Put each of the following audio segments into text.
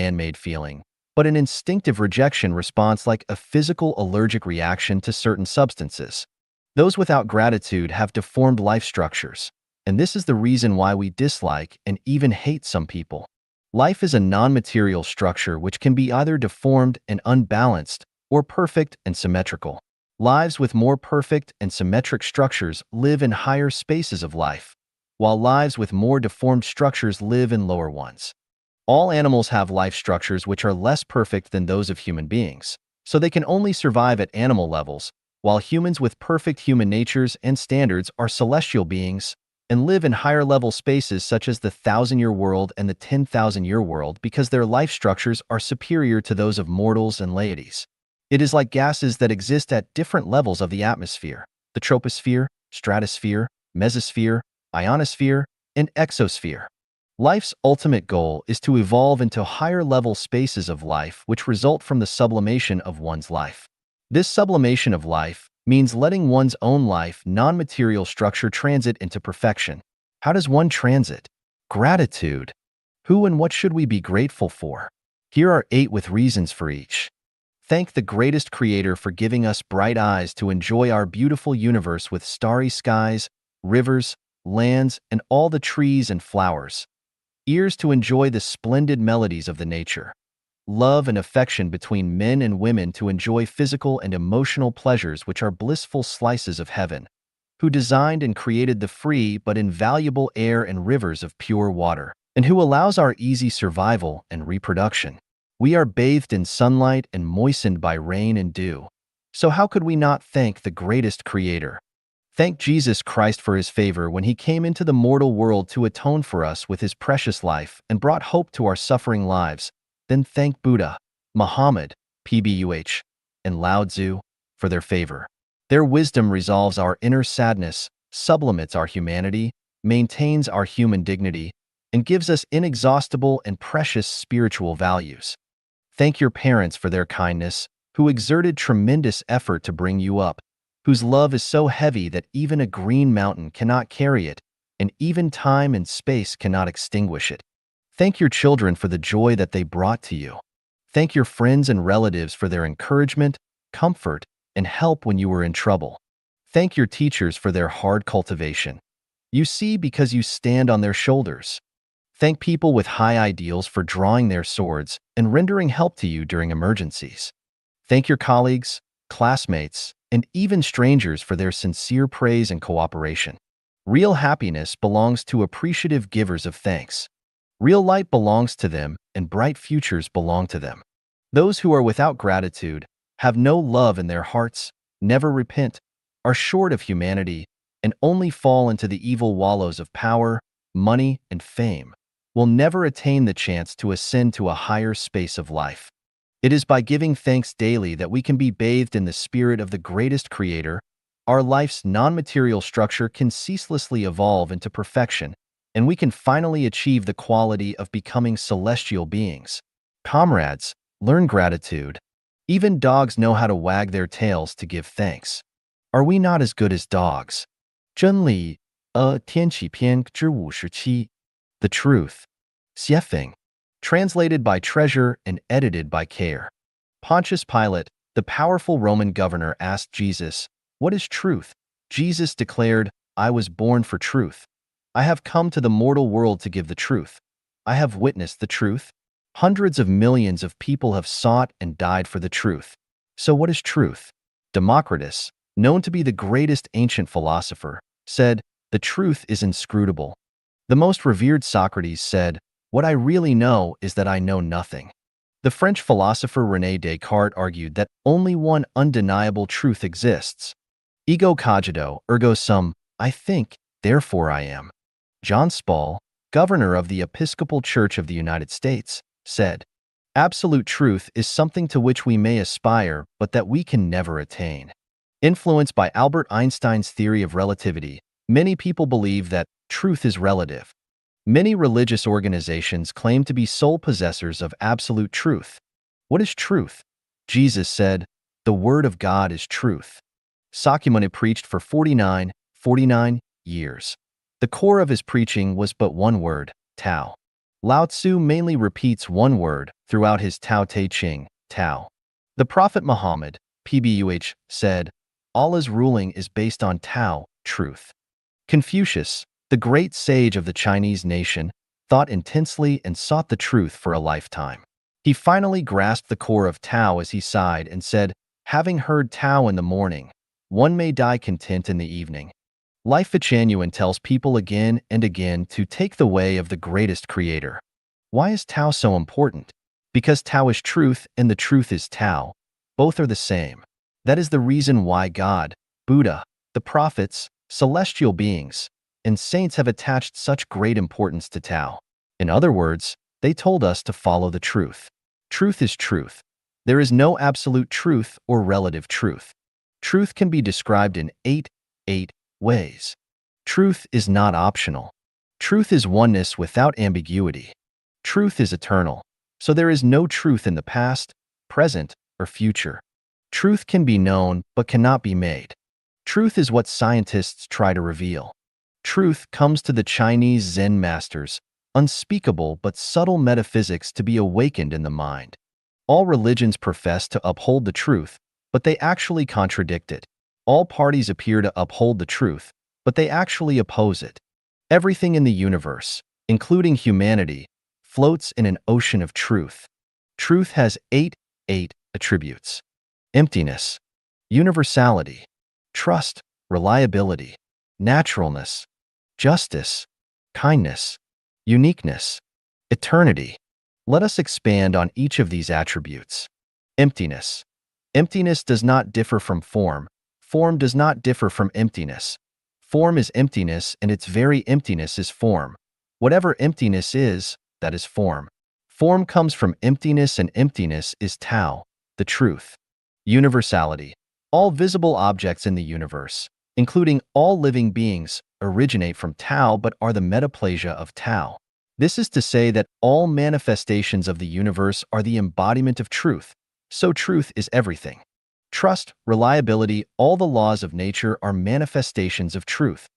man-made feeling, but an instinctive rejection response like a physical allergic reaction to certain substances. Those without gratitude have deformed life structures, and this is the reason why we dislike and even hate some people. Life is a non-material structure which can be either deformed and unbalanced or perfect and symmetrical. Lives with more perfect and symmetric structures live in higher spaces of life, while lives with more deformed structures live in lower ones. All animals have life structures which are less perfect than those of human beings, so they can only survive at animal levels, while humans with perfect human natures and standards are celestial beings and live in higher-level spaces such as the 1,000-year world and the 10,000-year world because their life structures are superior to those of mortals and deities. It is like gases that exist at different levels of the atmosphere: the troposphere, stratosphere, mesosphere, ionosphere, and exosphere. Life's ultimate goal is to evolve into higher-level spaces of life which result from the sublimation of one's life. This sublimation of life means letting one's own life non-material structure transit into perfection. How does one transit? Gratitude. Who and what should we be grateful for? Here are 8 with reasons for each. Thank the greatest creator for giving us bright eyes to enjoy our beautiful universe with starry skies, rivers, lands, and all the trees and flowers. Ears to enjoy the splendid melodies of the nature. Love and affection between men and women to enjoy physical and emotional pleasures which are blissful slices of heaven. Who designed and created the free but invaluable air and rivers of pure water, and who allows our easy survival and reproduction. We are bathed in sunlight and moistened by rain and dew. So how could we not thank the greatest creator? Thank Jesus Christ for his favor when he came into the mortal world to atone for us with his precious life and brought hope to our suffering lives. Then thank Buddha, Muhammad, PBUH, and Lao Tzu for their favor. Their wisdom resolves our inner sadness, sublimates our humanity, maintains our human dignity, and gives us inexhaustible and precious spiritual values. Thank your parents for their kindness, who exerted tremendous effort to bring you up, whose love is so heavy that even a green mountain cannot carry it, and even time and space cannot extinguish it. Thank your children for the joy that they brought to you. Thank your friends and relatives for their encouragement, comfort, and help when you were in trouble. Thank your teachers for their hard cultivation. You see because you stand on their shoulders. Thank people with high ideals for drawing their swords and rendering help to you during emergencies. Thank your colleagues, classmates, and even strangers for their sincere praise and cooperation. Real happiness belongs to appreciative givers of thanks. Real light belongs to them, and bright futures belong to them. Those who are without gratitude, have no love in their hearts, never repent, are short of humanity, and only fall into the evil wallows of power, money, and fame, will never attain the chance to ascend to a higher space of life. It is by giving thanks daily that we can be bathed in the spirit of the greatest creator. Our life's non-material structure can ceaselessly evolve into perfection, and we can finally achieve the quality of becoming celestial beings. Comrades, learn gratitude. Even dogs know how to wag their tails to give thanks. Are we not as good as dogs? 真理, 天启篇之57. The truth. 写法. Translated by Treasure and edited by Care. Pontius Pilate, the powerful Roman governor, asked Jesus, "What is truth?" Jesus declared, "I was born for truth. I have come to the mortal world to give the truth. I have witnessed the truth. Hundreds of millions of people have sought and died for the truth. So what is truth?" Democritus, known to be the greatest ancient philosopher, said, "The truth is inscrutable." The most revered Socrates said, "What I really know is that I know nothing." The French philosopher René Descartes argued that only one undeniable truth exists. Ego cogito, ergo sum, I think, therefore I am. John Spall, governor of the Episcopal Church of the United States, said, "Absolute truth is something to which we may aspire, but that we can never attain." Influenced by Albert Einstein's theory of relativity, many people believe that truth is relative. Many religious organizations claim to be sole possessors of absolute truth. What is truth? Jesus said, "The word of God is truth." Sakyamuni preached for 49 years. The core of his preaching was but one word, Tao. Lao Tzu mainly repeats one word throughout his Tao Te Ching, Tao. The Prophet Muhammad, PBUH, said, Allah's ruling is based on Tao, truth. Confucius, the great sage of the Chinese nation, thought intensely and sought the truth for a lifetime. He finally grasped the core of Tao as he sighed and said, having heard Tao in the morning, one may die content in the evening. Life Genuine tells people again and again to take the way of the greatest creator. Why is Tao so important? Because Tao is truth and the truth is Tao. Both are the same. That is the reason why God, Buddha, the prophets, celestial beings, and saints have attached such great importance to Tao. In other words, they told us to follow the truth. Truth is truth. There is no absolute truth or relative truth. Truth can be described in eight ways. Truth is not optional. Truth is oneness without ambiguity. Truth is eternal, so there is no truth in the past, present, or future. Truth can be known but cannot be made. Truth is what scientists try to reveal. Truth comes to the Chinese Zen masters, unspeakable but subtle metaphysics to be awakened in the mind. All religions profess to uphold the truth, but they actually contradict it. All parties appear to uphold the truth, but they actually oppose it. Everything in the universe, including humanity, floats in an ocean of truth. Truth has eight attributes: emptiness, universality, trust, reliability, naturalness, justice, kindness, uniqueness, eternity. Let us expand on each of these attributes. Emptiness. Emptiness does not differ from form. Form does not differ from emptiness. Form is emptiness, and its very emptiness is form. Whatever emptiness is, that is form. Form comes from emptiness, and emptiness is Tao, the truth. Universality. All visible objects in the universe, including all living beings, originate from Tao but are the metaplasia of Tao. This is to say that all manifestations of the universe are the embodiment of truth, so truth is everything. Trust, reliability, all the laws of nature are manifestations of truth.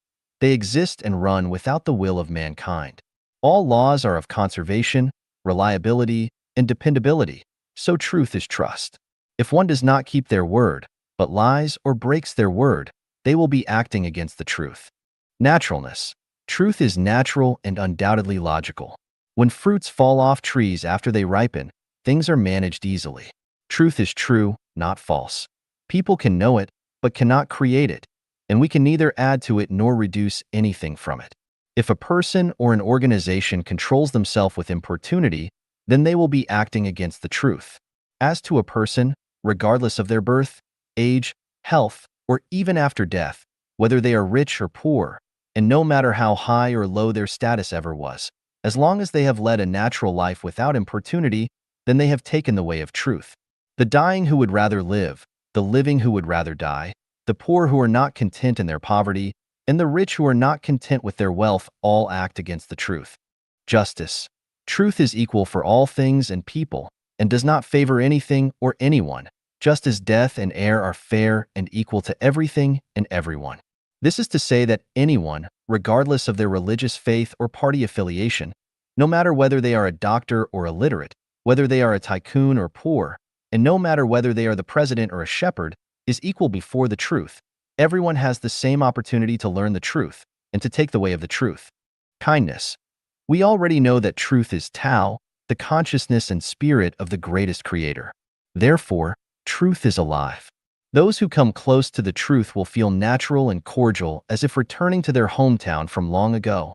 They exist and run without the will of mankind. All laws are of conservation, reliability, and dependability, so truth is trust. If one does not keep their word, but lies or breaks their word, they will be acting against the truth. Naturalness. Truth is natural and undoubtedly logical. When fruits fall off trees after they ripen, things are managed easily. Truth is true, not false. People can know it, but cannot create it, and we can neither add to it nor reduce anything from it. If a person or an organization controls themselves with importunity, then they will be acting against the truth. As to a person, regardless of their birth, age, health, or even after death, whether they are rich or poor, and no matter how high or low their status ever was, as long as they have led a natural life without importunity, then they have taken the way of truth. The dying who would rather live, the living who would rather die, the poor who are not content in their poverty, and the rich who are not content with their wealth all act against the truth. Justice. Truth is equal for all things and people, and does not favor anything or anyone, just as death and air are fair and equal to everything and everyone. This is to say that anyone, regardless of their religious faith or party affiliation, no matter whether they are a doctor or illiterate, whether they are a tycoon or poor, and no matter whether they are the president or a shepherd, is equal before the truth. Everyone has the same opportunity to learn the truth and to take the way of the truth. Kindness. We already know that truth is Tao, the consciousness and spirit of the greatest creator. Therefore, truth is alive. Those who come close to the truth will feel natural and cordial as if returning to their hometown from long ago,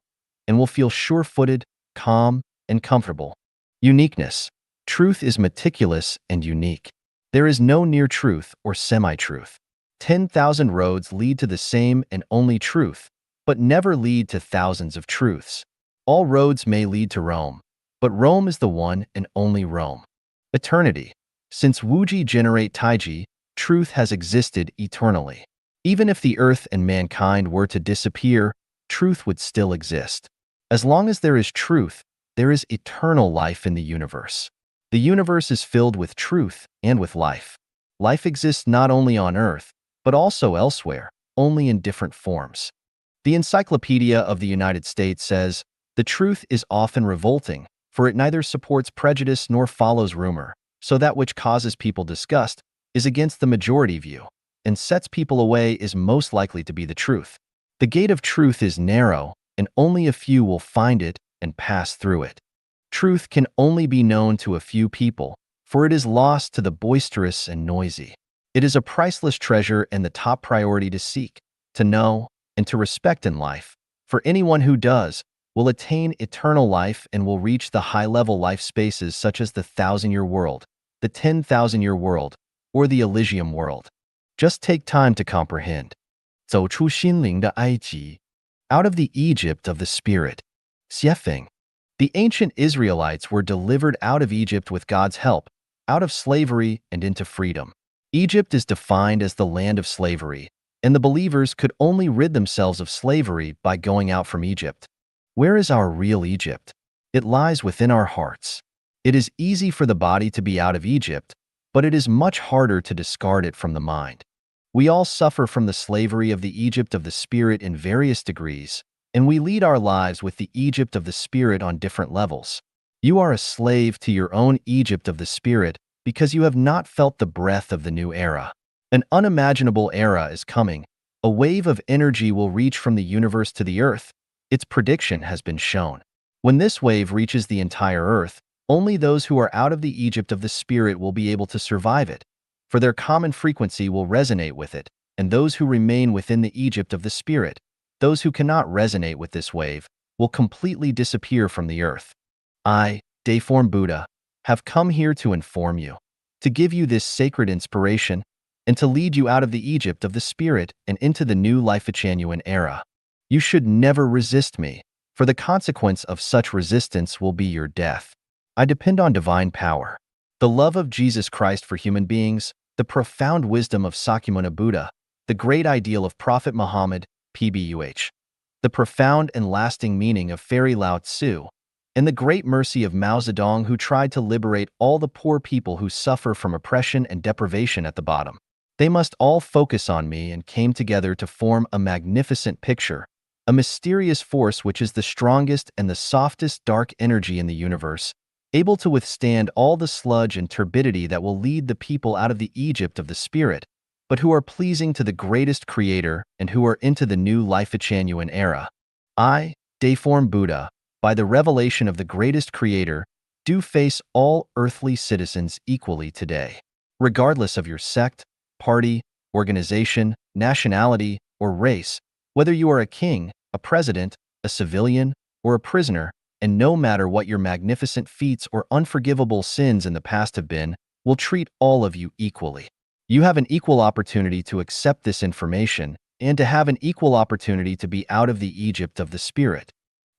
and will feel sure-footed, calm, and comfortable. Uniqueness. Truth is meticulous and unique. There is no near truth or semi-truth. 10,000 roads lead to the same and only truth, but never lead to thousands of truths. All roads may lead to Rome, but Rome is the one and only Rome. Eternity. Since Wuji generate Taiji, truth has existed eternally. Even if the earth and mankind were to disappear, truth would still exist. As long as there is truth, there is eternal life in the universe. The universe is filled with truth and with life. Life exists not only on Earth, but also elsewhere, only in different forms. The Encyclopedia of the United States says, "The truth is often revolting, for it neither supports prejudice nor follows rumor, so that which causes people disgust is against the majority view, and sets people away is most likely to be the truth. The gate of truth is narrow, and only a few will find it and pass through it. Truth can only be known to a few people, for it is lost to the boisterous and noisy. It is a priceless treasure and the top priority to seek, to know, and to respect in life, for anyone who does will attain eternal life and will reach the high-level life spaces such as the 1,000-year world, the 10,000-year world, or the Elysium world. Just take time to comprehend. 走出心灵的埃及, out of the Egypt of the spirit. 写法. The ancient Israelites were delivered out of Egypt with God's help, out of slavery and into freedom. Egypt is defined as the land of slavery, and the believers could only rid themselves of slavery by going out from Egypt. Where is our real Egypt? It lies within our hearts. It is easy for the body to be out of Egypt, but it is much harder to discard it from the mind. We all suffer from the slavery of the Egypt of the Spirit in various degrees, and we lead our lives with the Egypt of the Spirit on different levels. You are a slave to your own Egypt of the Spirit because you have not felt the breath of the new era. An unimaginable era is coming. A wave of energy will reach from the universe to the earth. Its prediction has been shown. When this wave reaches the entire earth, only those who are out of the Egypt of the Spirit will be able to survive it, for their common frequency will resonate with it, and those who remain within the Egypt of the Spirit, those who cannot resonate with this wave, will completely disappear from the earth. I, Dayform Buddha, have come here to inform you, to give you this sacred inspiration, and to lead you out of the Egypt of the Spirit and into the new Life-Genuine era. You should never resist me, for the consequence of such resistance will be your death. I depend on divine power, the love of Jesus Christ for human beings, the profound wisdom of Sakyamuni Buddha, the great ideal of Prophet Muhammad, PBUH, the profound and lasting meaning of Fairy Lao Tzu, and the great mercy of Mao Zedong, who tried to liberate all the poor people who suffer from oppression and deprivation at the bottom. They must all focus on me and came together to form a magnificent picture, a mysterious force which is the strongest and the softest dark energy in the universe, able to withstand all the sludge and turbidity that will lead the people out of the Egypt of the Spirit, but who are pleasing to the greatest Creator and who are into the new Life-Genuine era. I, Dayform Buddha, by the revelation of the greatest Creator, do face all earthly citizens equally today, regardless of your sect, party, organization, nationality, or race, whether you are a king, a president, a civilian, or a prisoner, and no matter what your magnificent feats or unforgivable sins in the past have been, will treat all of you equally. You have an equal opportunity to accept this information and to have an equal opportunity to be out of the Egypt of the Spirit.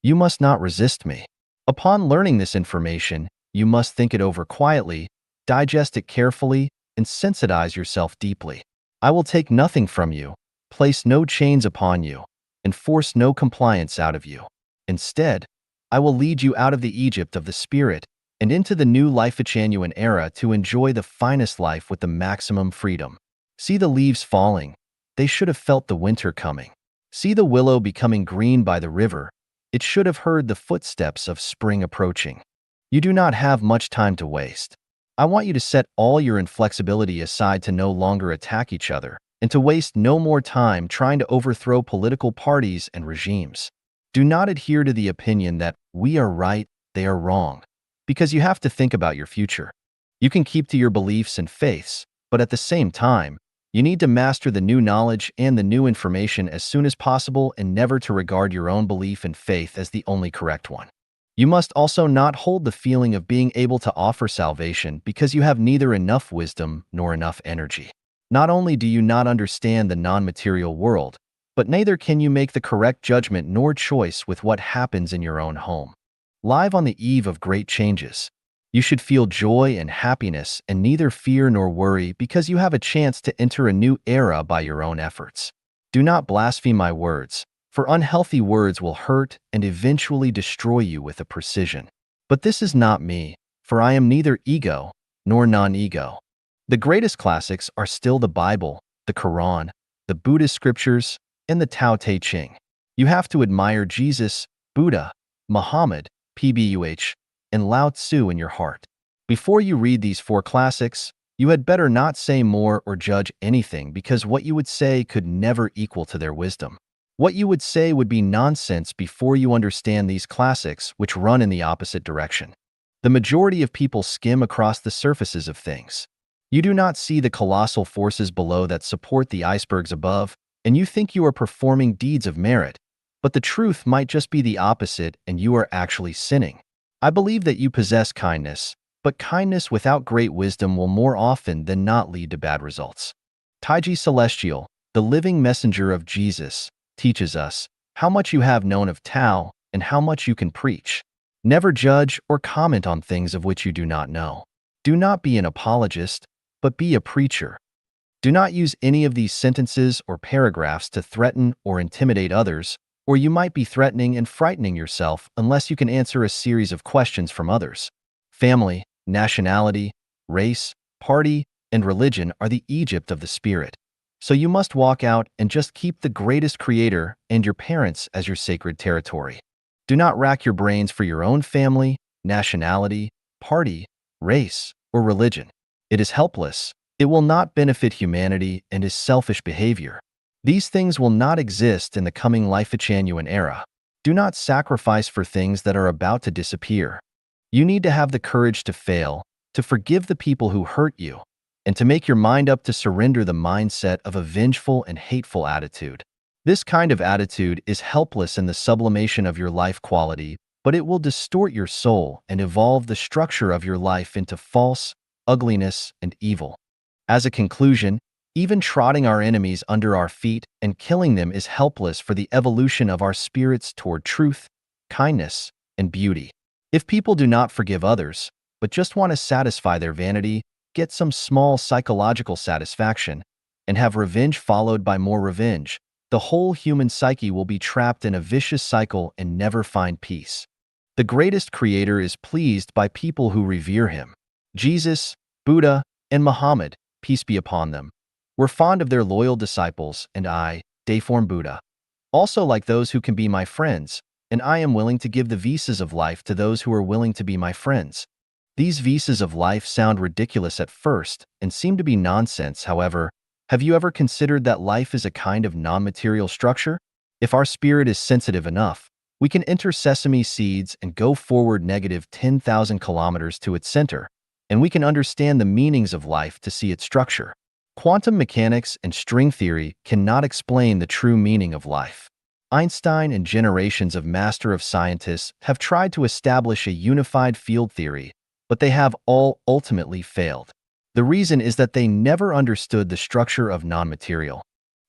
You must not resist me. Upon learning this information, you must think it over quietly, digest it carefully, and sensitize yourself deeply. I will take nothing from you, place no chains upon you, and force no compliance out of you. Instead, I will lead you out of the Egypt of the Spirit and into the new Life-Genuine era to enjoy the finest life with the maximum freedom. See the leaves falling. They should have felt the winter coming. See the willow becoming green by the river. It should have heard the footsteps of spring approaching. You do not have much time to waste. I want you to set all your inflexibility aside to no longer attack each other and to waste no more time trying to overthrow political parties and regimes. Do not adhere to the opinion that we are right, they are wrong, because you have to think about your future. You can keep to your beliefs and faiths, but at the same time, you need to master the new knowledge and the new information as soon as possible and never to regard your own belief and faith as the only correct one. You must also not hold the feeling of being able to offer salvation because you have neither enough wisdom nor enough energy. Not only do you not understand the non-material world, but neither can you make the correct judgment nor choice with what happens in your own home. Live on the eve of great changes, you should feel joy and happiness and neither fear nor worry because you have a chance to enter a new era by your own efforts. Do not blaspheme my words, for unhealthy words will hurt and eventually destroy you with a precision. But this is not me, for I am neither ego nor non-ego. The greatest classics are still the Bible, the Quran, the Buddhist scriptures, and the Tao Te Ching. You have to admire Jesus, Buddha, Muhammad, PBUH, and Lao Tzu in your heart. Before you read these four classics, you had better not say more or judge anything because what you would say could never equal to their wisdom. What you would say would be nonsense before you understand these classics, which run in the opposite direction. The majority of people skim across the surfaces of things. You do not see the colossal forces below that support the icebergs above, and you think you are performing deeds of merit, but the truth might just be the opposite and you are actually sinning. I believe that you possess kindness, but kindness without great wisdom will more often than not lead to bad results. Taiji Celestial, the living messenger of Jesus, teaches us how much you have known of Tao and how much you can preach. Never judge or comment on things of which you do not know. Do not be an apologist, but be a preacher. Do not use any of these sentences or paragraphs to threaten or intimidate others, or you might be threatening and frightening yourself unless you can answer a series of questions from others. Family, nationality, race, party, and religion are the Egypt of the spirit. So you must walk out and just keep the greatest creator and your parents as your sacred territory. Do not rack your brains for your own family, nationality, party, race, or religion. It is helpless. It will not benefit humanity and is selfish behavior. These things will not exist in the coming Life-Genuine era. Do not sacrifice for things that are about to disappear. You need to have the courage to fail, to forgive the people who hurt you, and to make your mind up to surrender the mindset of a vengeful and hateful attitude. This kind of attitude is helpless in the sublimation of your life quality, but it will distort your soul and evolve the structure of your life into false, ugliness, and evil. As a conclusion, even trotting our enemies under our feet and killing them is helpless for the evolution of our spirits toward truth, kindness, and beauty. If people do not forgive others, but just want to satisfy their vanity, get some small psychological satisfaction, and have revenge followed by more revenge, the whole human psyche will be trapped in a vicious cycle and never find peace. The greatest creator is pleased by people who revere him. Jesus, Buddha, and Muhammad, peace be upon them, were fond of their loyal disciples, and I, Dayform Buddha, also like those who can be my friends, and I am willing to give the visas of life to those who are willing to be my friends. These visas of life sound ridiculous at first and seem to be nonsense. However, have you ever considered that life is a kind of non-material structure? If our spirit is sensitive enough, we can enter sesame seeds and go forward negative 10,000 kilometers to its center, and we can understand the meanings of life to see its structure. Quantum mechanics and string theory cannot explain the true meaning of life. Einstein and generations of master of scientists have tried to establish a unified field theory, but they have all ultimately failed. The reason is that they never understood the structure of non-material.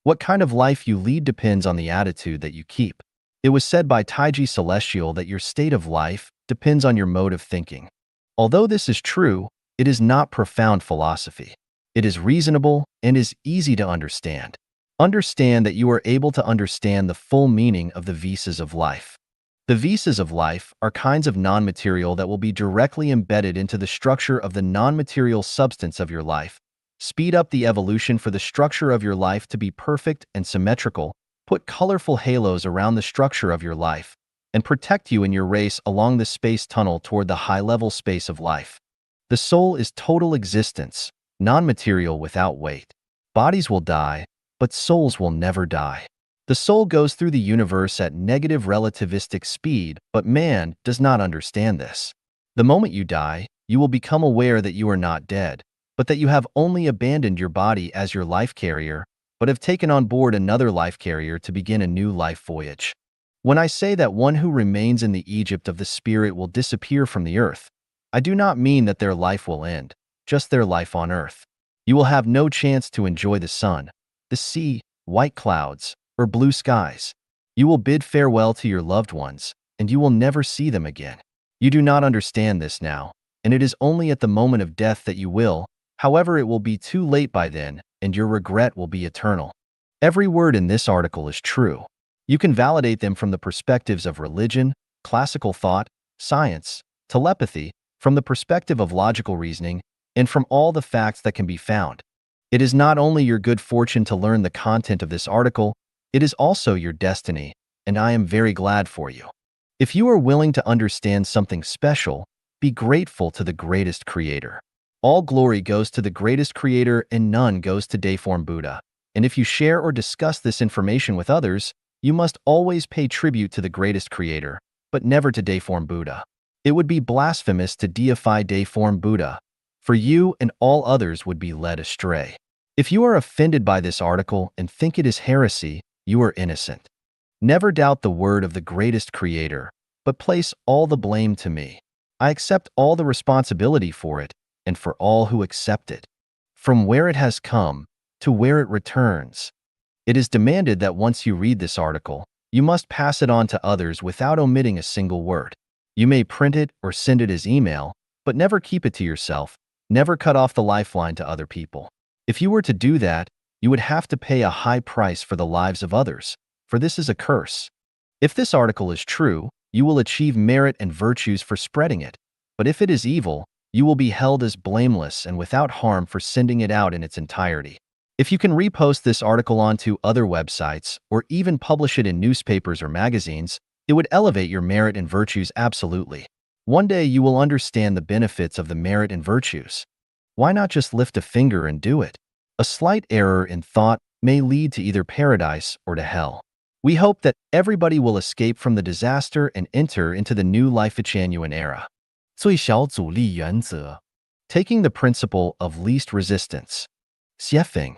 What kind of life you lead depends on the attitude that you keep. It was said by Taiji Celestial that your state of life depends on your mode of thinking. Although this is true, it is not profound philosophy. It is reasonable and is easy to understand. Understand that you are able to understand the full meaning of the visas of life. The visas of life are kinds of non-material that will be directly embedded into the structure of the non-material substance of your life, speed up the evolution for the structure of your life to be perfect and symmetrical, put colorful halos around the structure of your life, and protect you in your race along the space tunnel toward the high-level space of life. The soul is total existence, non-material without weight. Bodies will die, but souls will never die. The soul goes through the universe at negative relativistic speed, but man does not understand this. The moment you die, you will become aware that you are not dead, but that you have only abandoned your body as your life carrier, but have taken on board another life carrier to begin a new life voyage. When I say that one who remains in the Egypt of the spirit will disappear from the earth, I do not mean that their life will end, just their life on earth. You will have no chance to enjoy the sun, the sea, white clouds, or blue skies. You will bid farewell to your loved ones, and you will never see them again. You do not understand this now, and it is only at the moment of death that you will. However, it will be too late by then, and your regret will be eternal. Every word in this article is true. You can validate them from the perspectives of religion, classical thought, science, telepathy, from the perspective of logical reasoning, and from all the facts that can be found. It is not only your good fortune to learn the content of this article, it is also your destiny, and I am very glad for you. If you are willing to understand something special, Be grateful to the greatest creator. All glory goes to the greatest creator and none goes to deiform Buddha. And if you share or discuss this information with others, you must always pay tribute to the greatest creator, but never to deiform Buddha. It would be blasphemous to deify deiform Buddha, for you and all others would be led astray. If you are offended by this article and think it is heresy, you are innocent. Never doubt the word of the greatest creator, but place all the blame to me. I accept all the responsibility for it and for all who accept it. From where it has come to where it returns. It is demanded that once you read this article, you must pass it on to others without omitting a single word. You may print it or send it as email, but never keep it to yourself. Never cut off the lifeline to other people. If you were to do that, you would have to pay a high price for the lives of others, for this is a curse. If this article is true, you will achieve merit and virtues for spreading it, but if it is evil, you will be held as blameless and without harm for sending it out in its entirety. If you can repost this article onto other websites or even publish it in newspapers or magazines, it would elevate your merit and virtues absolutely. One day you will understand the benefits of the merit and virtues. Why not just lift a finger and do it? A slight error in thought may lead to either paradise or to hell. We hope that everybody will escape from the disaster and enter into the new Life-Genuine era. 最小阻力原则 Taking the principle of least resistance. Xiefeng.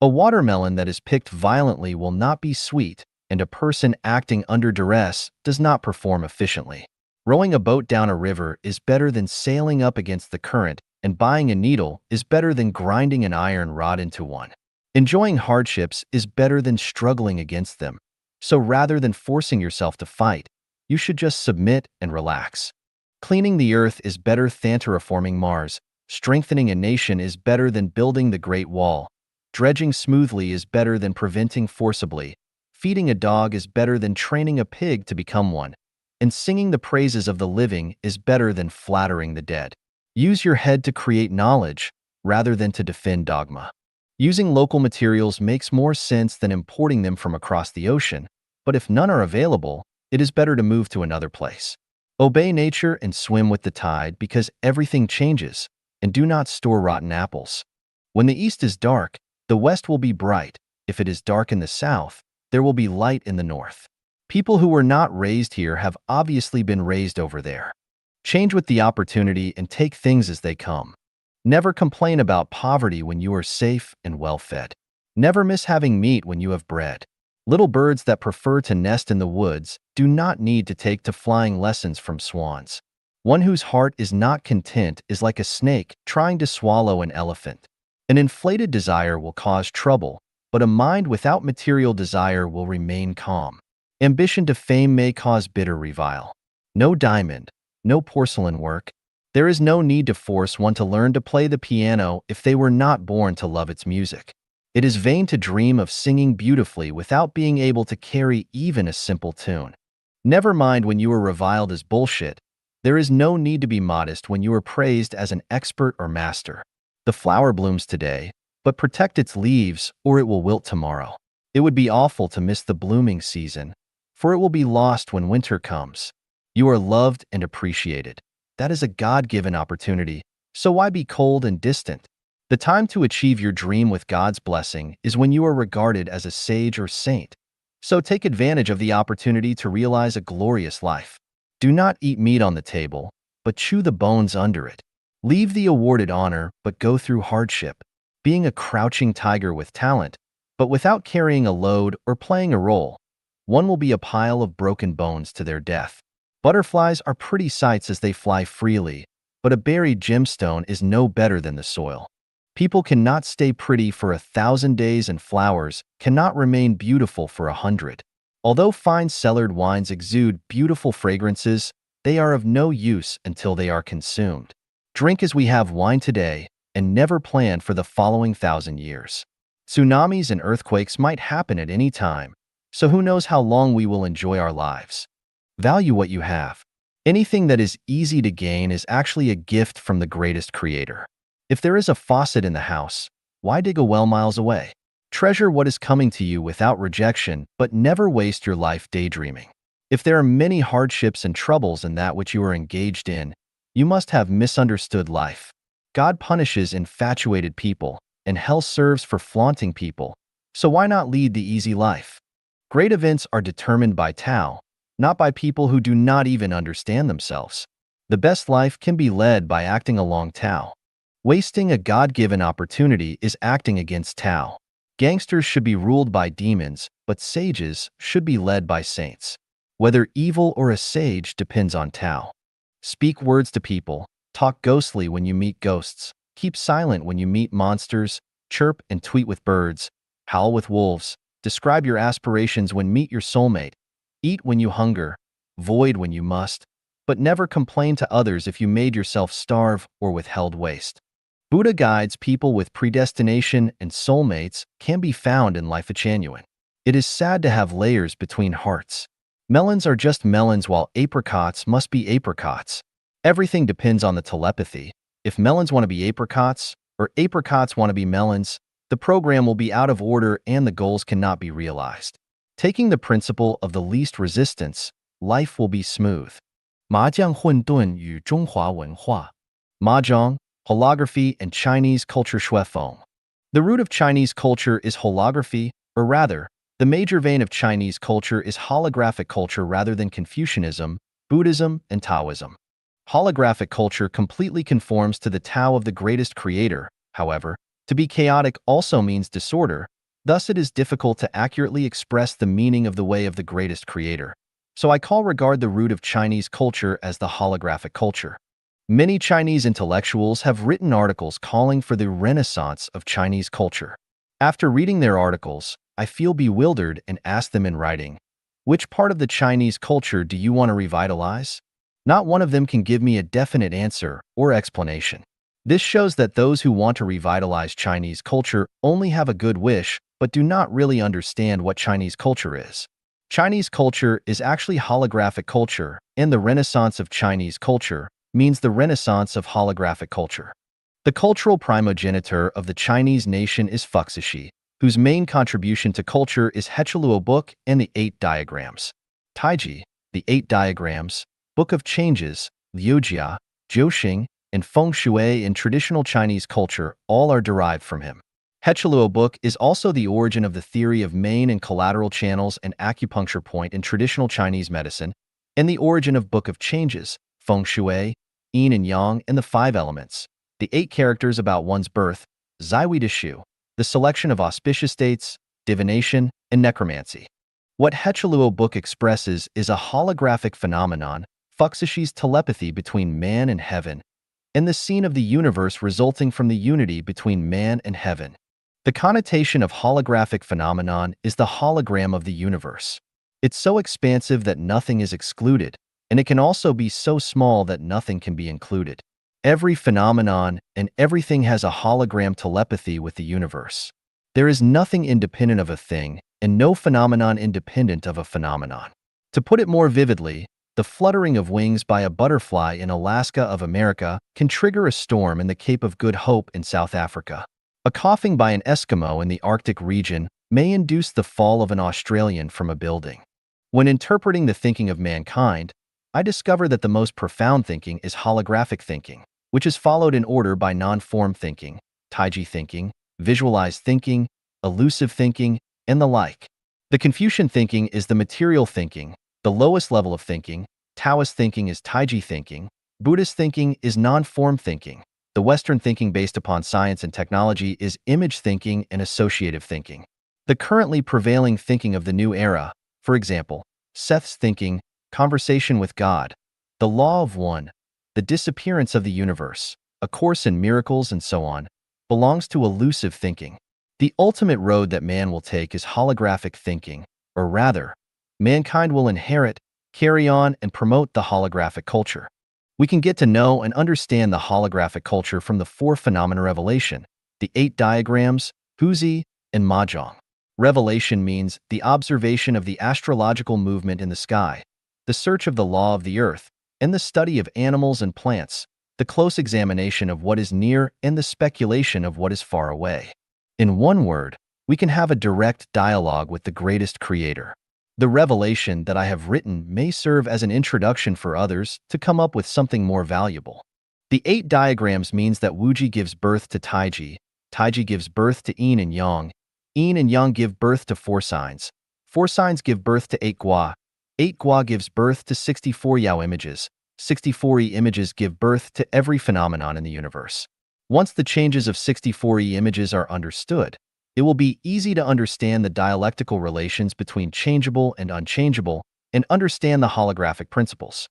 A watermelon that is picked violently will not be sweet, and a person acting under duress does not perform efficiently. Rowing a boat down a river is better than sailing up against the current, and buying a needle is better than grinding an iron rod into one. Enjoying hardships is better than struggling against them. So rather than forcing yourself to fight, you should just submit and relax. Cleaning the earth is better than terraforming Mars. Strengthening a nation is better than building the Great Wall. Dredging smoothly is better than preventing forcibly. Feeding a dog is better than training a pig to become one. And singing the praises of the living is better than flattering the dead. Use your head to create knowledge, rather than to defend dogma. Using local materials makes more sense than importing them from across the ocean, but if none are available, it is better to move to another place. Obey nature and swim with the tide because everything changes, and do not store rotten apples. When the east is dark, the west will be bright. If it is dark in the south, there will be light in the north. People who were not raised here have obviously been raised over there. Change with the opportunity and take things as they come. Never complain about poverty when you are safe and well-fed. Never miss having meat when you have bread. Little birds that prefer to nest in the woods do not need to take to flying lessons from swans. One whose heart is not content is like a snake trying to swallow an elephant. An inflated desire will cause trouble, but a mind without material desire will remain calm. Ambition to fame may cause bitter revile. No diamond, no porcelain work. There is no need to force one to learn to play the piano if they were not born to love its music. It is vain to dream of singing beautifully without being able to carry even a simple tune. Never mind when you are reviled as bullshit. There is no need to be modest when you are praised as an expert or master. The flower blooms today, but protect its leaves or it will wilt tomorrow. It would be awful to miss the blooming season, for it will be lost when winter comes. You are loved and appreciated. That is a God-given opportunity, so why be cold and distant? The time to achieve your dream with God's blessing is when you are regarded as a sage or saint. So take advantage of the opportunity to realize a glorious life. Do not eat meat on the table, but chew the bones under it. Leave the awarded honor, but go through hardship. Being a crouching tiger with talent, but without carrying a load or playing a role, one will be a pile of broken bones to their death. Butterflies are pretty sights as they fly freely, but a buried gemstone is no better than the soil. People cannot stay pretty for 1,000 days and flowers cannot remain beautiful for 100. Although fine cellared wines exude beautiful fragrances, they are of no use until they are consumed. Drink as we have wine today and never plan for the following 1,000 years. Tsunamis and earthquakes might happen at any time, so who knows how long we will enjoy our lives. Value what you have. Anything that is easy to gain is actually a gift from the greatest creator. If there is a faucet in the house, why dig a well miles away? Treasure what is coming to you without rejection, but never waste your life daydreaming. If there are many hardships and troubles in that which you are engaged in, You must have misunderstood life. God punishes infatuated people, and hell serves for flaunting people. So why not lead the easy life? Great events are determined by Tao, not by people who do not even understand themselves. The best life can be led by acting along Tao. Wasting a God-given opportunity is acting against Tao. Gangsters should be ruled by demons, but sages should be led by saints. Whether evil or a sage depends on Tao. Speak words to people, talk ghostly when you meet ghosts, keep silent when you meet monsters, chirp and tweet with birds, howl with wolves, describe your aspirations when meet your soulmate, eat when you hunger, void when you must, but never complain to others if you made yourself starve or withheld waste. Buddha guides people with predestination and soulmates can be found in Life Genuine. It is sad to have layers between hearts. Melons are just melons while apricots must be apricots. Everything depends on the telepathy. If melons want to be apricots or apricots want to be melons, the program will be out of order and the goals cannot be realized. Taking the principle of the least resistance, life will be smooth. 麻将混沌与中华文化 Mahjong, holography, and Chinese culture shuifeng. The root of Chinese culture is holography, or rather, the major vein of Chinese culture is holographic culture rather than Confucianism, Buddhism, and Taoism. Holographic culture completely conforms to the Tao of the greatest creator. However, to be chaotic also means disorder, thus it is difficult to accurately express the meaning of the way of the greatest creator. So I regard the root of Chinese culture as the holographic culture. Many Chinese intellectuals have written articles calling for the renaissance of Chinese culture. After reading their articles, I feel bewildered and ask them in writing, which part of the Chinese culture do you want to revitalize? Not one of them can give me a definite answer or explanation. This shows that those who want to revitalize Chinese culture only have a good wish, but do not really understand what Chinese culture is. Chinese culture is actually holographic culture, and the renaissance of Chinese culture means the renaissance of holographic culture. The cultural primogenitor of the Chinese nation is Fuxishi, whose main contribution to culture is Hechiluo Book and the 8 Diagrams. Taiji, the 8 Diagrams, Book of Changes, Liujia, Jiuxing, and Feng Shui in traditional Chinese culture all are derived from him. Hechiluo Book is also the origin of the theory of main and collateral channels and acupuncture point in traditional Chinese medicine, and the origin of Book of Changes, Feng Shui, Yin and Yang, and the 5 elements, the 8 characters about one's birth, Zaiwei de Shu, the selection of auspicious dates, divination, and necromancy. What Hechiluo Book expresses is a holographic phenomenon, Fuxishi's telepathy between man and heaven, and the scene of the universe resulting from the unity between man and heaven. The connotation of holographic phenomenon is the hologram of the universe. It's so expansive that nothing is excluded, and it can also be so small that nothing can be included. Every phenomenon and everything has a hologram telepathy with the universe. There is nothing independent of a thing, and no phenomenon independent of a phenomenon. To put it more vividly, the fluttering of wings by a butterfly in Alaska of America can trigger a storm in the Cape of Good Hope in South Africa. A coughing by an Eskimo in the Arctic region may induce the fall of an Australian from a building. When interpreting the thinking of mankind, I discover that the most profound thinking is holographic thinking, which is followed in order by non-form thinking, Taiji thinking, visualized thinking, elusive thinking, and the like. The Confucian thinking is the material thinking, the lowest level of thinking. Taoist thinking is Taiji thinking. Buddhist thinking is non-form thinking. The Western thinking based upon science and technology is image thinking and associative thinking. The currently prevailing thinking of the new era, for example, Seth's thinking, conversation with God, the law of one, the disappearance of the universe, A Course in Miracles, and so on, belongs to elusive thinking. The ultimate road that man will take is holographic thinking, or rather, mankind will inherit, carry on, and promote the holographic culture. We can get to know and understand the holographic culture from the 4 phenomena revelation, the 8 diagrams, Huzi, and Mahjong. Revelation means the observation of the astrological movement in the sky, the search of the law of the earth, and the study of animals and plants, the close examination of what is near and the speculation of what is far away. In one word, we can have a direct dialogue with the greatest creator. The revelation that I have written may serve as an introduction for others to come up with something more valuable. The 8 diagrams means that Wuji gives birth to Taiji, Taiji gives birth to Yin and Yang give birth to 4 signs. 4 signs give birth to 8 Gua. 8 Gua gives birth to 64 Yao images. 64 Yi images give birth to every phenomenon in the universe. Once the changes of 64 Yi images are understood, it will be easy to understand the dialectical relations between changeable and unchangeable and understand the holographic principles.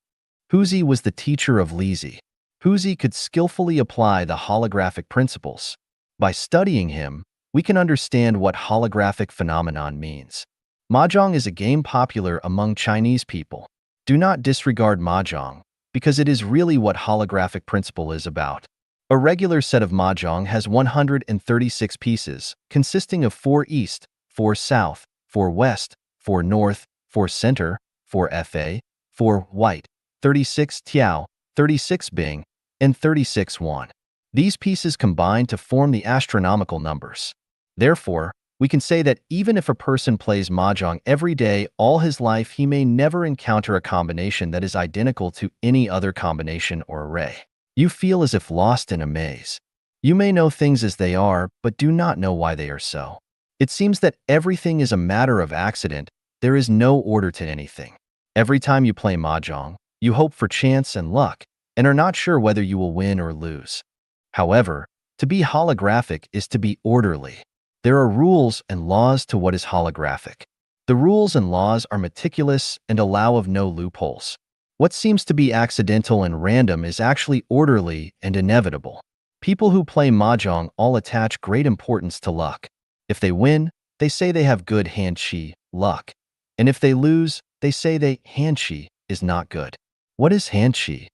Huzi was the teacher of Lizi. Huzi could skillfully apply the holographic principles. By studying him, we can understand what holographic phenomenon means. Mahjong is a game popular among Chinese people. Do not disregard Mahjong, because it is really what holographic principle is about. A regular set of Mahjong has 136 pieces, consisting of 4 east, 4 south, 4 west, 4 north, 4 center, 4 fa, 4 white, 36 tiao, 36 bing, and 36 yuan. These pieces combine to form the astronomical numbers. Therefore, we can say that even if a person plays Mahjong every day all his life, he may never encounter a combination that is identical to any other combination or array. You feel as if lost in a maze. You may know things as they are, but do not know why they are so. It seems that everything is a matter of accident. There is no order to anything. Every time you play Mahjong, you hope for chance and luck, and are not sure whether you will win or lose. However, to be holographic is to be orderly. There are rules and laws to what is holographic. The rules and laws are meticulous and allow of no loopholes. What seems to be accidental and random is actually orderly and inevitable. People who play Mahjong all attach great importance to luck. If they win, they say they have good hand chi, luck. And if they lose, they say they hand chi is not good. What is hand chi?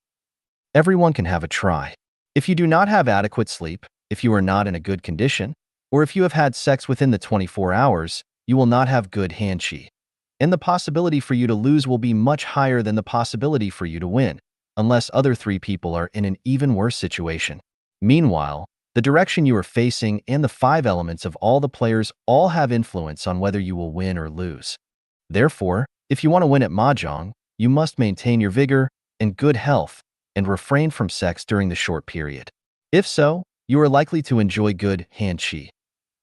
Everyone can have a try. If you do not have adequate sleep, if you are not in a good condition, or if you have had sex within the 24 hours, you will not have good hand chi. And the possibility for you to lose will be much higher than the possibility for you to win, unless other 3 people are in an even worse situation. Meanwhile, the direction you are facing and the 5 elements of all the players all have influence on whether you will win or lose. Therefore, if you want to win at Mahjong, you must maintain your vigor and good health and refrain from sex during the short period. If so, you are likely to enjoy good hand chi.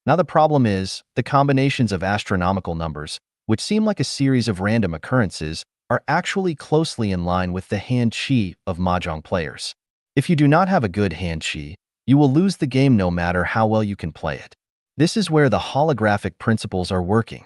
Now the problem is, the combinations of astronomical numbers, which seem like a series of random occurrences, are actually closely in line with the hand chi of Mahjong players. If you do not have a good hand chi, you will lose the game no matter how well you can play it. This is where the holographic principles are working.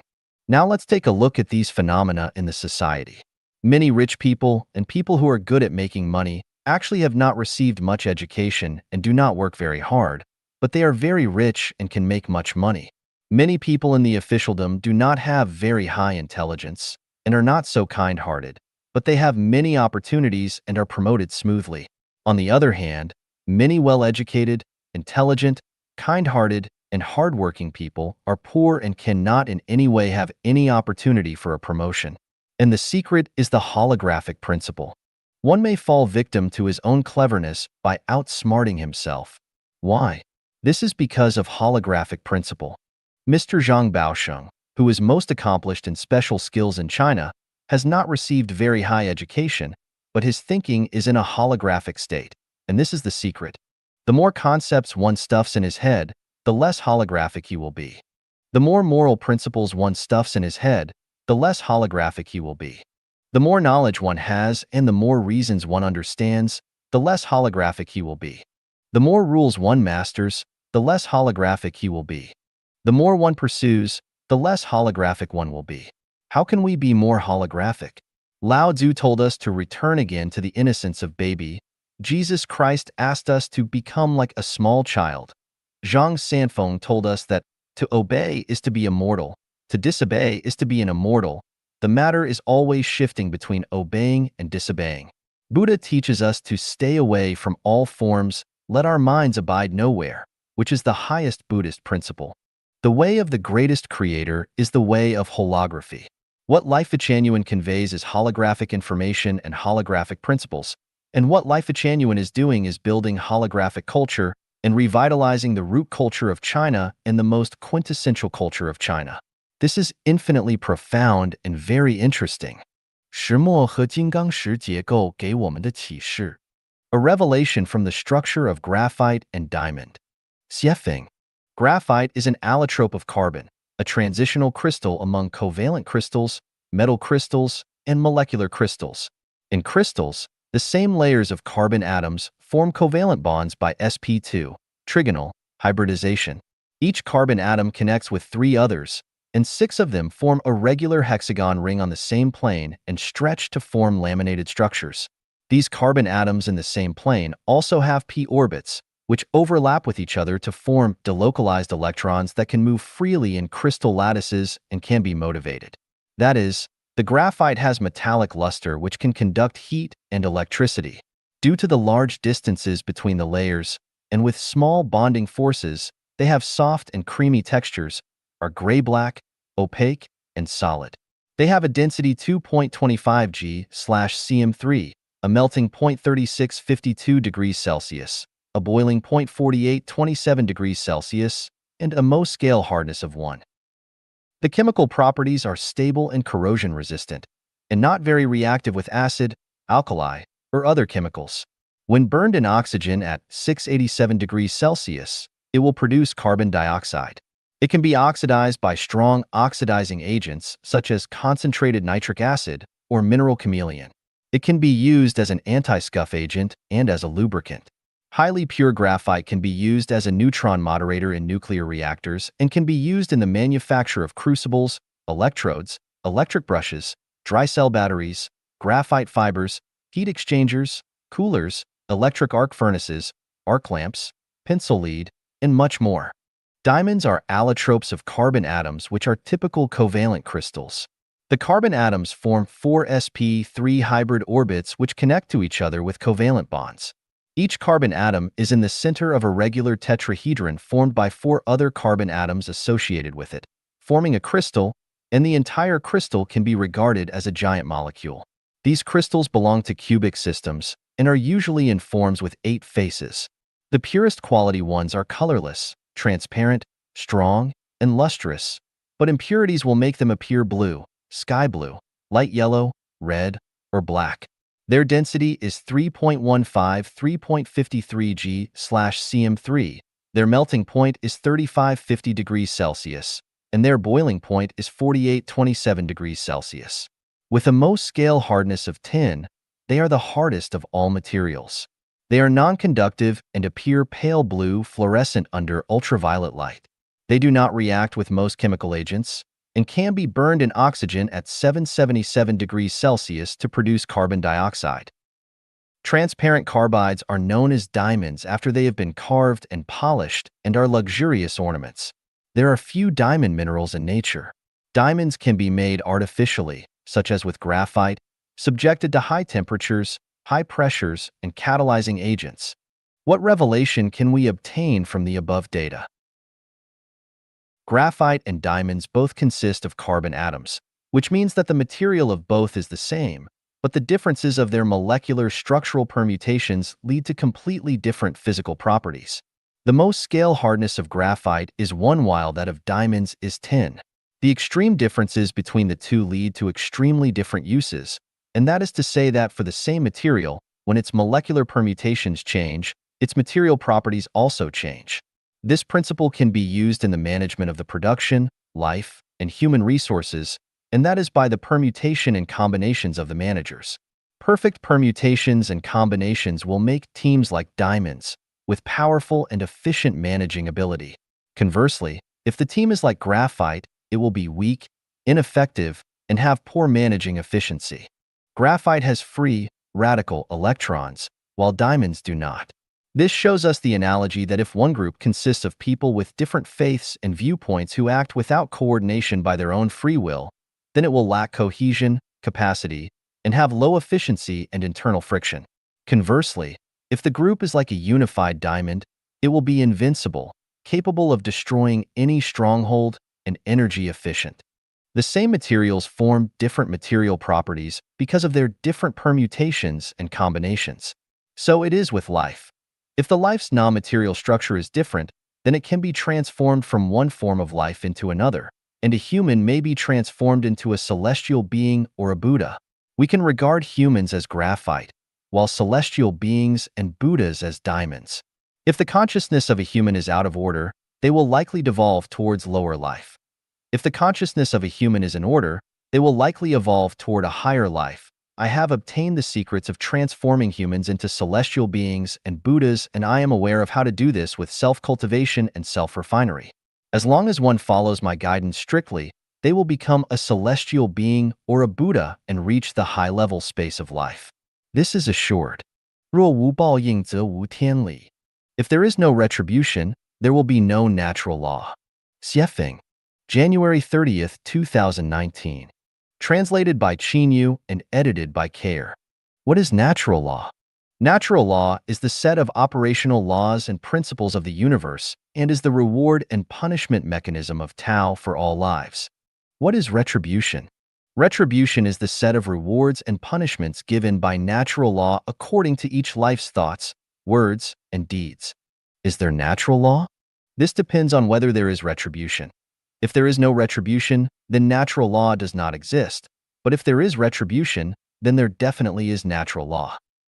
Now let's take a look at these phenomena in the society. Many rich people and people who are good at making money actually have not received much education and do not work very hard, but they are very rich and can make much money. Many people in the officialdom do not have very high intelligence and are not so kind-hearted, but they have many opportunities and are promoted smoothly. On the other hand, many well-educated, intelligent, kind-hearted, and hardworking people are poor and cannot in any way have any opportunity for a promotion. And the secret is the holographic principle. One may fall victim to his own cleverness by outsmarting himself. Why? This is because of holographic principle. Mr. Zhang Baosheng, who is most accomplished in special skills in China, has not received very high education, but his thinking is in a holographic state, and this is the secret. The more concepts one stuffs in his head, the less holographic he will be. The more moral principles one stuffs in his head, the less holographic he will be. The more knowledge one has and the more reasons one understands, the less holographic he will be. The more rules one masters, the less holographic he will be. The more one pursues, the less holographic one will be. How can we be more holographic? Lao Tzu told us to return again to the innocence of baby. Jesus Christ asked us to become like a small child. Zhang Sanfeng told us that to obey is to be immortal, to disobey is to be an immortal. The matter is always shifting between obeying and disobeying. Buddha teaches us to stay away from all forms, let our minds abide nowhere, which is the highest Buddhist principle. The way of the greatest creator is the way of holography. What Life Genuine conveys is holographic information and holographic principles, and what Life Genuine is doing is building holographic culture and revitalizing the root culture of China and the most quintessential culture of China. This is infinitely profound and very interesting. 石墨和金刚石结构给我们的启示 A revelation from the structure of graphite and diamond. Xiefeng. Graphite is an allotrope of carbon, a transitional crystal among covalent crystals, metal crystals, and molecular crystals. In crystals, the same layers of carbon atoms form covalent bonds by sp2, trigonal, hybridization. Each carbon atom connects with 3 others, and 6 of them form a regular hexagon ring on the same plane and stretch to form laminated structures. These carbon atoms in the same plane also have p orbits, which overlap with each other to form delocalized electrons that can move freely in crystal lattices and can be motivated. That is, the graphite has metallic luster which can conduct heat and electricity. Due to the large distances between the layers, and with small bonding forces, they have soft and creamy textures, are gray-black, opaque, and solid. They have a density 2.25 G/cm3, a melting 0.3652 degrees Celsius, a boiling 0.4827 degrees Celsius, and a Mohs scale hardness of 1. The chemical properties are stable and corrosion-resistant, and not very reactive with acid, alkali, or other chemicals. When burned in oxygen at 687 degrees Celsius, it will produce carbon dioxide. It can be oxidized by strong oxidizing agents such as concentrated nitric acid or mineral chameleon. It can be used as an anti-scuff agent and as a lubricant. Highly pure graphite can be used as a neutron moderator in nuclear reactors and can be used in the manufacture of crucibles, electrodes, electric brushes, dry cell batteries, graphite fibers, heat exchangers, coolers, electric arc furnaces, arc lamps, pencil lead, and much more. Diamonds are allotropes of carbon atoms which are typical covalent crystals. The carbon atoms form 4 sp3 hybrid orbits which connect to each other with covalent bonds. Each carbon atom is in the center of a regular tetrahedron formed by 4 other carbon atoms associated with it, forming a crystal, and the entire crystal can be regarded as a giant molecule. These crystals belong to cubic systems and are usually in forms with 8 faces. The purest quality ones are colorless, transparent, strong, and lustrous, but impurities will make them appear blue, sky blue, light yellow, red, or black. Their density is 3.15–3.53 G/cm3. Their melting point is 3550 degrees Celsius, and their boiling point is 4827 degrees Celsius. With a Mohs scale hardness of 10, they are the hardest of all materials. They are non-conductive and appear pale blue fluorescent under ultraviolet light. They do not react with most chemical agents and can be burned in oxygen at 777 degrees Celsius to produce carbon dioxide. Transparent carbides are known as diamonds after they have been carved and polished and are luxurious ornaments. There are few diamond minerals in nature. Diamonds can be made artificially, such as with graphite, subjected to high temperatures, high pressures, and catalyzing agents. What revelation can we obtain from the above data? Graphite and diamonds both consist of carbon atoms, which means that the material of both is the same, but the differences of their molecular structural permutations lead to completely different physical properties. The Mohs scale hardness of graphite is 1 while that of diamonds is 10. The extreme differences between the two lead to extremely different uses, and that is to say that for the same material, when its molecular permutations change, its material properties also change. This principle can be used in the management of the production, life, and human resources, and that is by the permutation and combinations of the managers. Perfect permutations and combinations will make teams like diamonds, with powerful and efficient managing ability. Conversely, if the team is like graphite, it will be weak, ineffective, and have poor managing efficiency. Graphite has free, radical electrons, while diamonds do not. This shows us the analogy that if one group consists of people with different faiths and viewpoints who act without coordination by their own free will, then it will lack cohesion, capacity, and have low efficiency and internal friction. Conversely, if the group is like a unified diamond, it will be invincible, capable of destroying any stronghold, and energy efficient. The same materials form different material properties because of their different permutations and combinations. So it is with life. If the life's non-material structure is different, then it can be transformed from one form of life into another, and a human may be transformed into a celestial being or a Buddha. We can regard humans as graphite, while celestial beings and Buddhas as diamonds. If the consciousness of a human is out of order, they will likely devolve towards lower life. If the consciousness of a human is in order, they will likely evolve toward a higher life. I have obtained the secrets of transforming humans into celestial beings and Buddhas, and I am aware of how to do this with self-cultivation and self-refinery. As long as one follows my guidance strictly, they will become a celestial being or a Buddha and reach the high-level space of life. This is assured. 若无报应则无天理. If there is no retribution, there will be no natural law. Xiefeng, January 30th, 2019. Translated by Qinyu and edited by Care. What is natural law? Natural law is the set of operational laws and principles of the universe and is the reward and punishment mechanism of Tao for all lives. What is retribution? Retribution is the set of rewards and punishments given by natural law according to each life's thoughts, words, and deeds. Is there natural law? This depends on whether there is retribution. If there is no retribution, then natural law does not exist. But if there is retribution, then there definitely is natural law.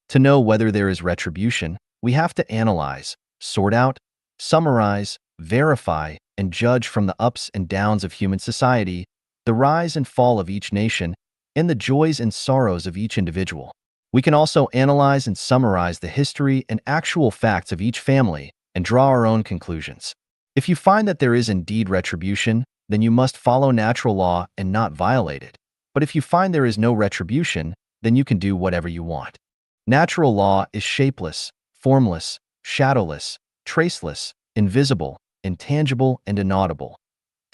To know whether there is retribution, we have to analyze, sort out, summarize, verify, and judge from the ups and downs of human society, the rise and fall of each nation, and the joys and sorrows of each individual. We can also analyze and summarize the history and actual facts of each family and draw our own conclusions. If you find that there is indeed retribution, then you must follow natural law and not violate it. But if you find there is no retribution, then you can do whatever you want. Natural law is shapeless, formless, shadowless, traceless, invisible, intangible, and inaudible.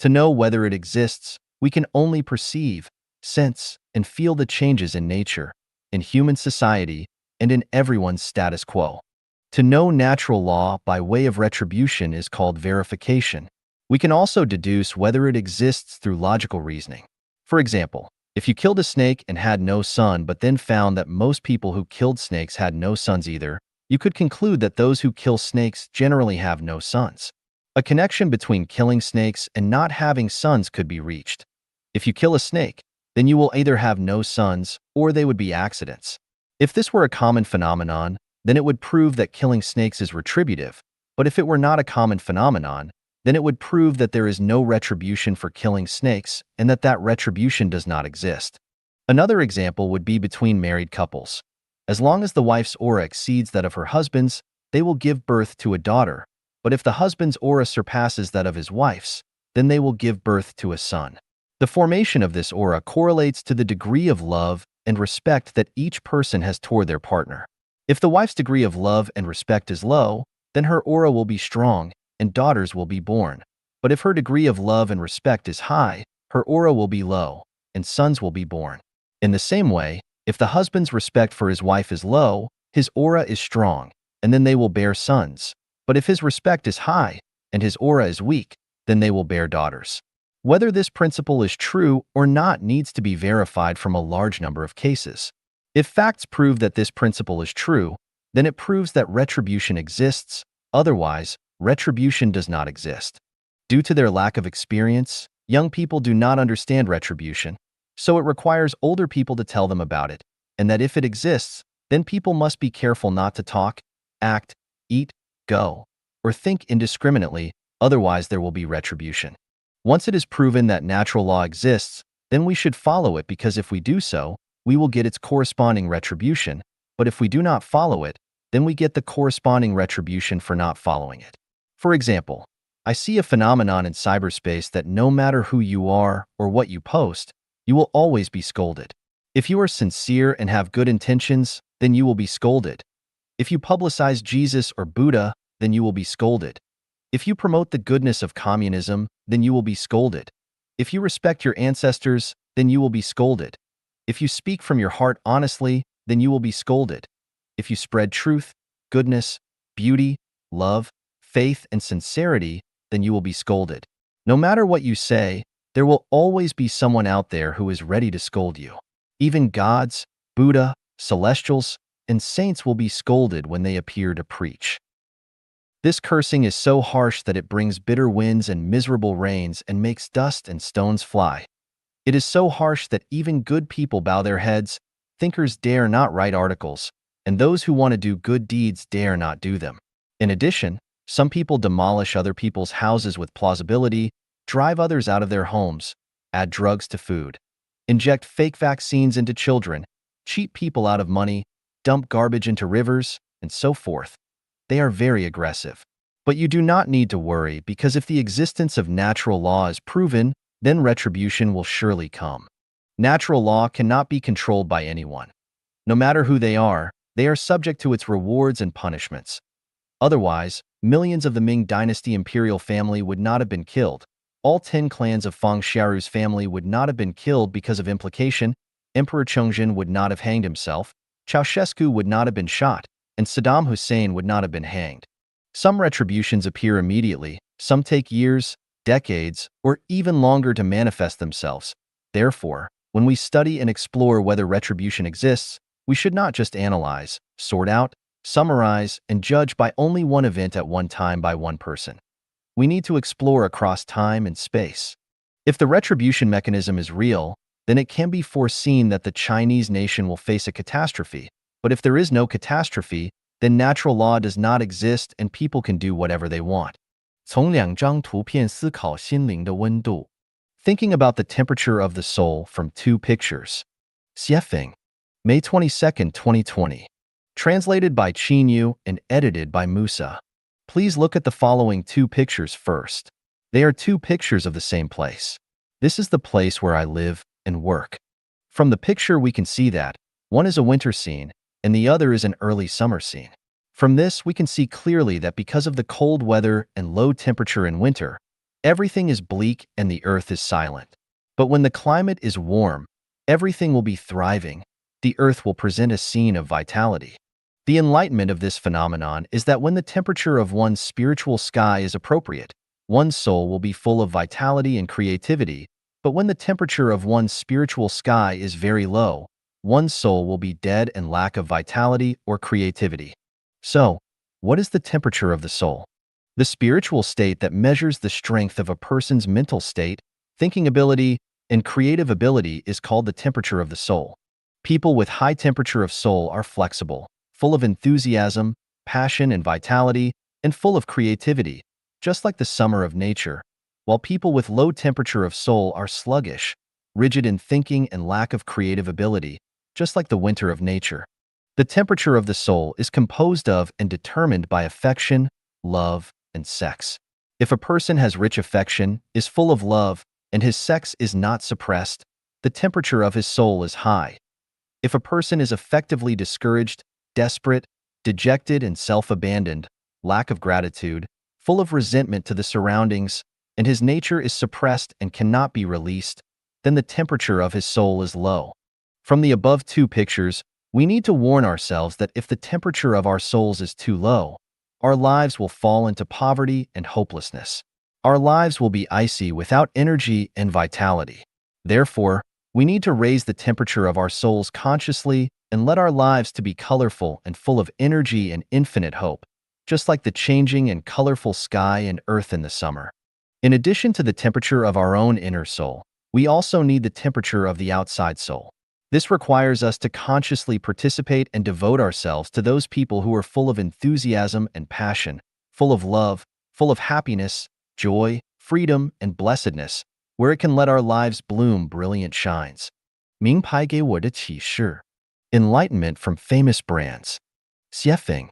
To know whether it exists, we can only perceive, sense, and feel the changes in nature, in human society, and in everyone's status quo. To know natural law by way of retribution is called verification. We can also deduce whether it exists through logical reasoning. For example, if you killed a snake and had no son but then found that most people who killed snakes had no sons either, you could conclude that those who kill snakes generally have no sons. A connection between killing snakes and not having sons could be reached. If you kill a snake, then you will either have no sons or they would be accidents. If this were a common phenomenon, then it would prove that killing snakes is retributive, but if it were not a common phenomenon, then it would prove that there is no retribution for killing snakes and that retribution does not exist. Another example would be between married couples. As long as the wife's aura exceeds that of her husband's, they will give birth to a daughter, but if the husband's aura surpasses that of his wife's, then they will give birth to a son. The formation of this aura correlates to the degree of love and respect that each person has toward their partner. If the wife's degree of love and respect is low, then her aura will be strong and daughters will be born. But if her degree of love and respect is high, her aura will be low and sons will be born. In the same way, if the husband's respect for his wife is low, his aura is strong, and then they will bear sons. But if his respect is high and his aura is weak, then they will bear daughters. Whether this principle is true or not needs to be verified from a large number of cases. If facts prove that this principle is true, then it proves that retribution exists. Otherwise, retribution does not exist. Due to their lack of experience, young people do not understand retribution, so it requires older people to tell them about it, and that if it exists, then people must be careful not to talk, act, eat, go, or think indiscriminately, otherwise there will be retribution. Once it is proven that natural law exists, then we should follow it because if we do so, we will get its corresponding retribution, but if we do not follow it, then we get the corresponding retribution for not following it. For example, I see a phenomenon in cyberspace that no matter who you are or what you post, you will always be scolded. If you are sincere and have good intentions, then you will be scolded. If you publicize Jesus or Buddha, then you will be scolded. If you promote the goodness of communism, then you will be scolded. If you respect your ancestors, then you will be scolded. If you speak from your heart honestly, then you will be scolded. If you spread truth, goodness, beauty, love, faith, and sincerity, then you will be scolded. No matter what you say, there will always be someone out there who is ready to scold you. Even gods, Buddha, celestials, and saints will be scolded when they appear to preach. This cursing is so harsh that it brings bitter winds and miserable rains and makes dust and stones fly. It is so harsh that even good people bow their heads, thinkers dare not write articles, and those who want to do good deeds dare not do them. In addition, some people demolish other people's houses with plausibility, drive others out of their homes, add drugs to food, inject fake vaccines into children, cheat people out of money, dump garbage into rivers, and so forth. They are very aggressive. But you do not need to worry, because if the existence of natural law is proven, then retribution will surely come. Natural law cannot be controlled by anyone. No matter who they are subject to its rewards and punishments. Otherwise, millions of the Ming Dynasty imperial family would not have been killed. All 10 clans of Feng Xiaoru's family would not have been killed because of implication. Emperor Chongzhen would not have hanged himself. Ceausescu would not have been shot, and Saddam Hussein would not have been hanged. Some retributions appear immediately, some take years, decades, or even longer to manifest themselves. Therefore, when we study and explore whether retribution exists, we should not just analyze, sort out, summarize, and judge by only one event at one time by one person. We need to explore across time and space. If the retribution mechanism is real, then it can be foreseen that the Chinese nation will face a catastrophe. But if there is no catastrophe, then natural law does not exist and people can do whatever they want. 从2张图片思考心灵的温度。 Thinking about the temperature of the soul from 2 pictures. Xiefeng, May 22, 2020. Translated by Qin Yu and edited by Musa. Please look at the following 2 pictures first. They are 2 pictures of the same place. This is the place where I live and work. From the picture we can see that one is a winter scene and the other is an early summer scene. From this we can see clearly that because of the cold weather and low temperature in winter, everything is bleak and the earth is silent. But when the climate is warm, everything will be thriving. The earth will present a scene of vitality. The enlightenment of this phenomenon is that when the temperature of one's spiritual sky is appropriate, one's soul will be full of vitality and creativity, but when the temperature of one's spiritual sky is very low, one's soul will be dead and lack of vitality or creativity. So, what is the temperature of the soul? The spiritual state that measures the strength of a person's mental state, thinking ability, and creative ability is called the temperature of the soul. People with high temperature of soul are flexible, full of enthusiasm, passion, and vitality, and full of creativity, just like the summer of nature, while people with low temperature of soul are sluggish, rigid in thinking and lack of creative ability, just like the winter of nature. The temperature of the soul is composed of and determined by affection, love, and sex. If a person has rich affection, is full of love, and his sex is not suppressed, the temperature of his soul is high. If a person is effectively discouraged, desperate, dejected, and self-abandoned, lack of gratitude, full of resentment to the surroundings, and his nature is suppressed and cannot be released, then the temperature of his soul is low. From the above 2 pictures, we need to warn ourselves that if the temperature of our souls is too low, our lives will fall into poverty and hopelessness. Our lives will be icy without energy and vitality. Therefore, we need to raise the temperature of our souls consciously and let our lives to be colorful and full of energy and infinite hope, just like the changing and colorful sky and earth in the summer. In addition to the temperature of our own inner soul, we also need the temperature of the outside soul. This requires us to consciously participate and devote ourselves to those people who are full of enthusiasm and passion, full of love, full of happiness, joy, freedom, and blessedness, where it can let our lives bloom brilliant shines. 名牌给我的启示。 Enlightenment from famous brands. Xiefeng,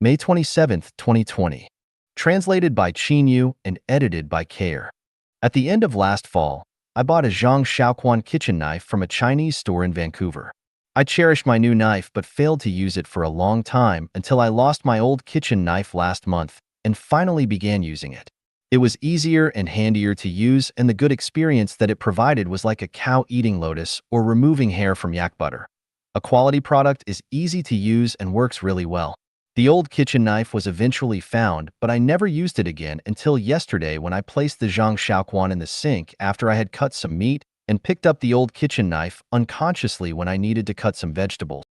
May 27, 2020. Translated by Qin Yu and edited by Kair. At the end of last fall, I bought a Zhang Shaoquan kitchen knife from a Chinese store in Vancouver. I cherished my new knife but failed to use it for a long time until I lost my old kitchen knife last month and finally began using it. It was easier and handier to use, and the good experience that it provided was like a cow eating lotus or removing hair from yak butter. A quality product is easy to use and works really well. The old kitchen knife was eventually found, but I never used it again until yesterday when I placed the Zhang Shaoquan in the sink after I had cut some meat and picked up the old kitchen knife unconsciously when I needed to cut some vegetables.